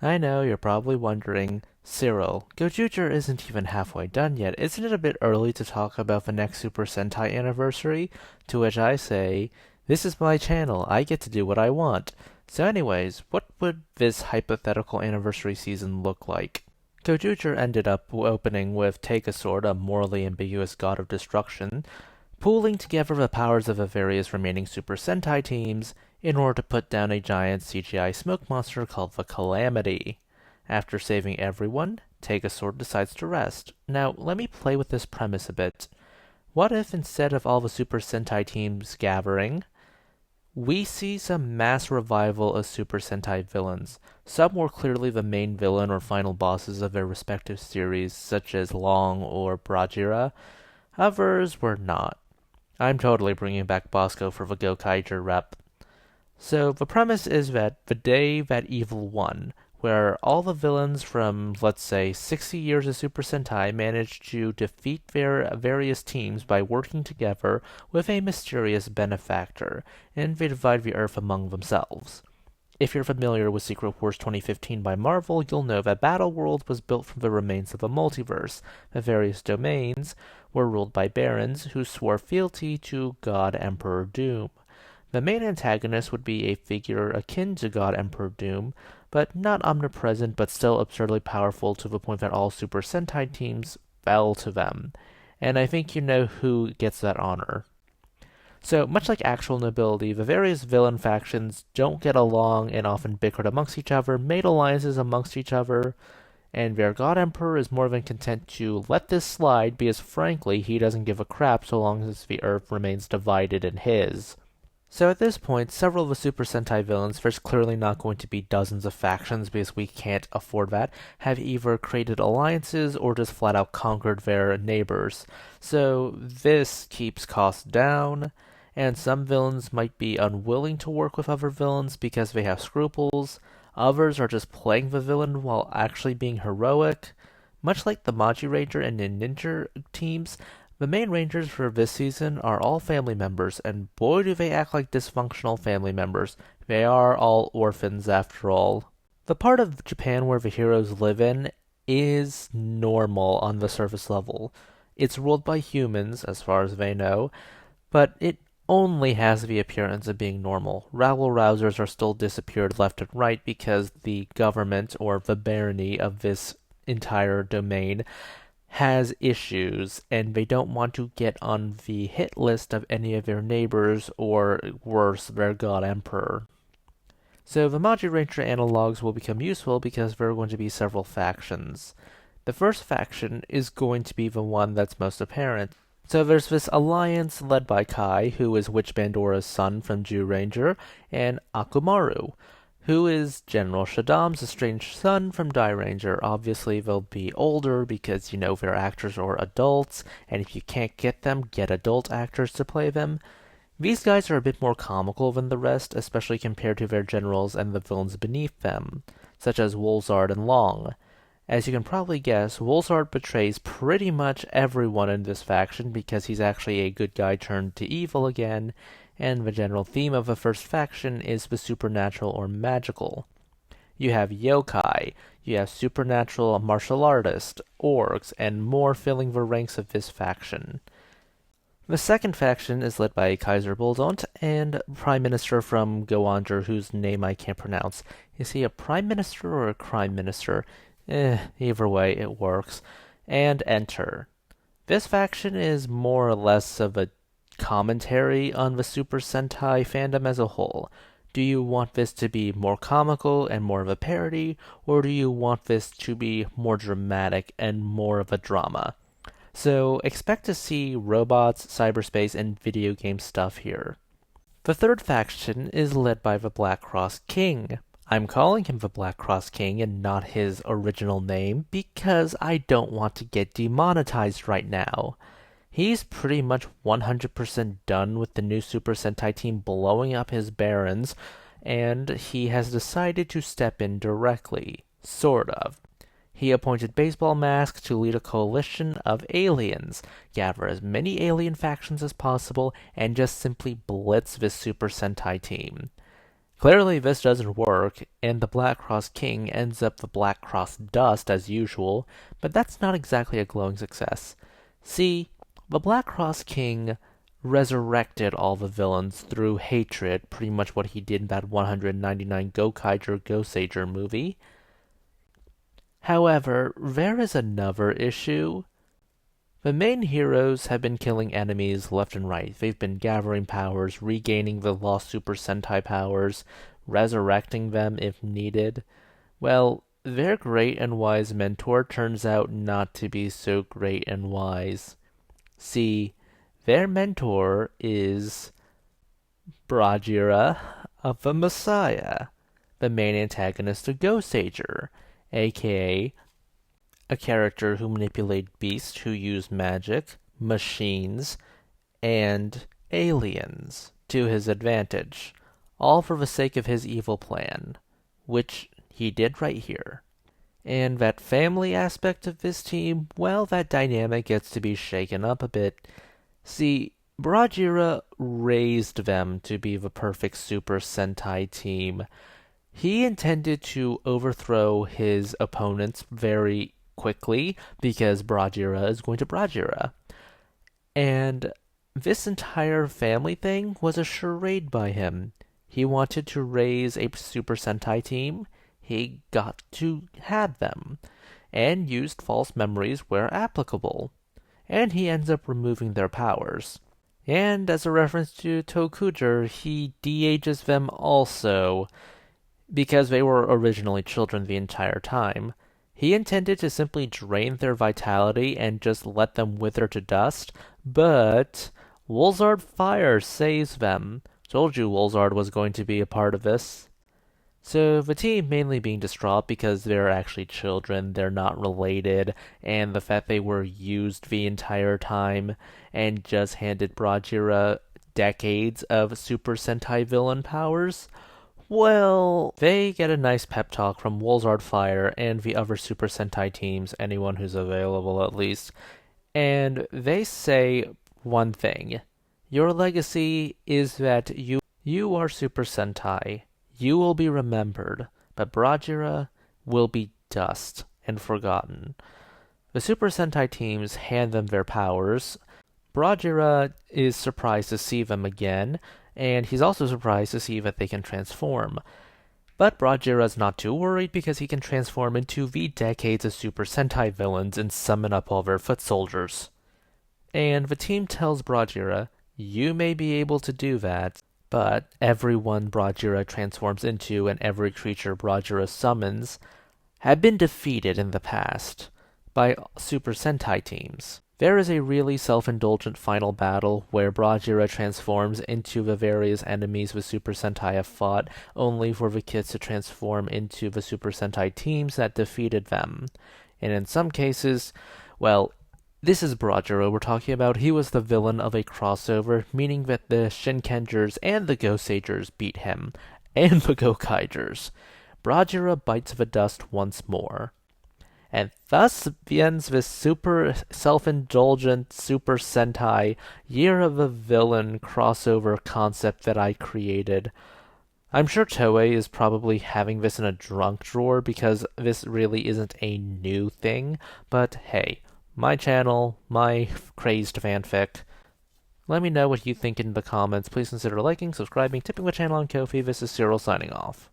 I know you're probably wondering, Cyril, Gojuger isn't even halfway done yet. Isn't it a bit early to talk about the next Super Sentai anniversary? To which I say, this is my channel. I get to do what I want. So anyways, what would this hypothetical anniversary season look like? Gojuger ended up opening with Take a Sword, a morally ambiguous god of destruction, pooling together the powers of the various remaining Super Sentai teams in order to put down a giant CGI smoke monster called the Calamity. After saving everyone, Take a Sword decides to rest. Now, let me play with this premise a bit. What if instead of all the Super Sentai teams gathering, we see some mass revival of Super Sentai villains? Some were clearly the main villain or final bosses of their respective series, such as Long or Brajira. Others were not. I'm totally bringing back Bosco for the Gokaiger rep. So the premise is that the day that evil won, where all the villains from, let's say, 60 years of Super Sentai managed to defeat their various teams by working together with a mysterious benefactor, and they divide the Earth among themselves. If you're familiar with Secret Wars 2015 by Marvel, you'll know that Battleworld was built from the remains of a multiverse. The various domains were ruled by barons who swore fealty to God Emperor Doom. The main antagonist would be a figure akin to God Emperor Doom, but not omnipresent but still absurdly powerful to the point that all Super Sentai teams fell to them. And I think you know who gets that honor. So, much like actual nobility, the various villain factions don't get along and often bicker amongst each other, made alliances amongst each other, and their God Emperor is more than content to let this slide because, frankly, he doesn't give a crap so long as the Earth remains divided in his. So at this point, several of the Super Sentai villains, there's clearly not going to be dozens of factions because we can't afford that, have either created alliances or just flat out conquered their neighbors. So this keeps costs down, and some villains might be unwilling to work with other villains because they have scruples. Others are just playing the villain while actually being heroic. Much like the Maji Ranger and Ninja teams, the main rangers for this season are all family members, and boy do they act like dysfunctional family members. They are all orphans after all. The part of Japan where the heroes live in is normal on the surface level. It's ruled by humans, as far as they know, but it only has the appearance of being normal. Rabble-rousers are still disappeared left and right because the government, or the barony of this entire domain, has issues, and they don't want to get on the hit list of any of their neighbors, or worse, their god emperor. So the Maji Ranger analogs will become useful because there are going to be several factions. The first faction is going to be the one that's most apparent. So there's this alliance led by Kai, who is Witch Bandora's son from Jew Ranger, and Akumaru, who is General Shaddam's estranged son from Die Ranger. Obviously, they'll be older because, their actors are adults, and if you can't get them, get adult actors to play them. These guys are a bit more comical than the rest, especially compared to their generals and the villains beneath them, such as Wolzard and Long. As you can probably guess, Wolzard betrays pretty much everyone in this faction because he's actually a good guy turned to evil again, and the general theme of the first faction is the supernatural or magical. You have yokai, you have supernatural martial artists, orcs, and more filling the ranks of this faction. The second faction is led by Kaiser Buldont and Prime Minister from Goanger, whose name I can't pronounce. Is he a Prime Minister or a Crime Minister? Either way, it works. And Enter. This faction is more or less of a commentary on the Super Sentai fandom as a whole. Do you want this to be more comical and more of a parody, or do you want this to be more dramatic and more of a drama? So expect to see robots, cyberspace, and video game stuff here. The third faction is led by the Black Cross King. I'm calling him the Black Cross King and not his original name because I don't want to get demonetized right now. He's pretty much 100% done with the new Super Sentai team blowing up his barons, and he has decided to step in directly. Sort of. He appointed Baseball Mask to lead a coalition of aliens, gather as many alien factions as possible, and just simply blitz this Super Sentai team. Clearly, this doesn't work, and the Black Cross King ends up the Black Cross Dust as usual, but that's not exactly a glowing success. See, the Black Cross King resurrected all the villains through hatred, pretty much what he did in that 199 Gokaiger Gosager movie. However, there is another issue. The main heroes have been killing enemies left and right. They've been gathering powers, regaining the lost Super Sentai powers, resurrecting them if needed. Well, their great and wise mentor turns out not to be so great and wise. See, their mentor is Brajira of the Messiah, the main antagonist of Gosager, aka a character who manipulated beasts who use magic, machines, and aliens to his advantage, all for the sake of his evil plan, which he did right here. And that family aspect of this team, well, that dynamic gets to be shaken up a bit. See, Brajira raised them to be the perfect Super Sentai team. He intended to overthrow his opponents very quickly because Brajira is going to Brajira. And this entire family thing was a charade by him. He wanted to raise a Super Sentai team. He got to have them, and used false memories where applicable. And he ends up removing their powers. And as a reference to Tokuger, he de-ages them also, because they were originally children the entire time. He intended to simply drain their vitality and just let them wither to dust, but Wolzard Fire saves them. Told you Wolzard was going to be a part of this. So the team mainly being distraught because they're actually children, they're not related, and the fact they were used the entire time and just handed Brajira decades of Super Sentai villain powers. Well, they get a nice pep talk from Wolzard Fire and the other Super Sentai teams, anyone who's available at least, and they say one thing. Your legacy is that you are Super Sentai. You will be remembered, but Brajira will be dust and forgotten. The Super Sentai teams hand them their powers. Brajira is surprised to see them again, and he's also surprised to see that they can transform. But Brajira's not too worried because he can transform into the decades of Super Sentai villains and summon up all their foot soldiers. And the team tells Brajira, you may be able to do that, but everyone Brajira transforms into and every creature Brajira summons have been defeated in the past by Super Sentai teams. There is a really self-indulgent final battle where Brajira transforms into the various enemies the Super Sentai have fought, only for the kids to transform into the Super Sentai teams that defeated them. And in some cases, well, this is Brajira we're talking about. He was the villain of a crossover, meaning that the Shinkengers and the Gosagers beat him, and the Gokaigers. Brajira bites the dust once more. And thus ends this super self-indulgent Super Sentai Year of the Villain crossover concept that I created. I'm sure Toei is probably having this in a drunk drawer because this really isn't a new thing, but hey, my channel, my crazed fanfic. Let me know what you think in the comments. Please consider liking, subscribing, tipping the channel on Ko-fi. This is Cyril signing off.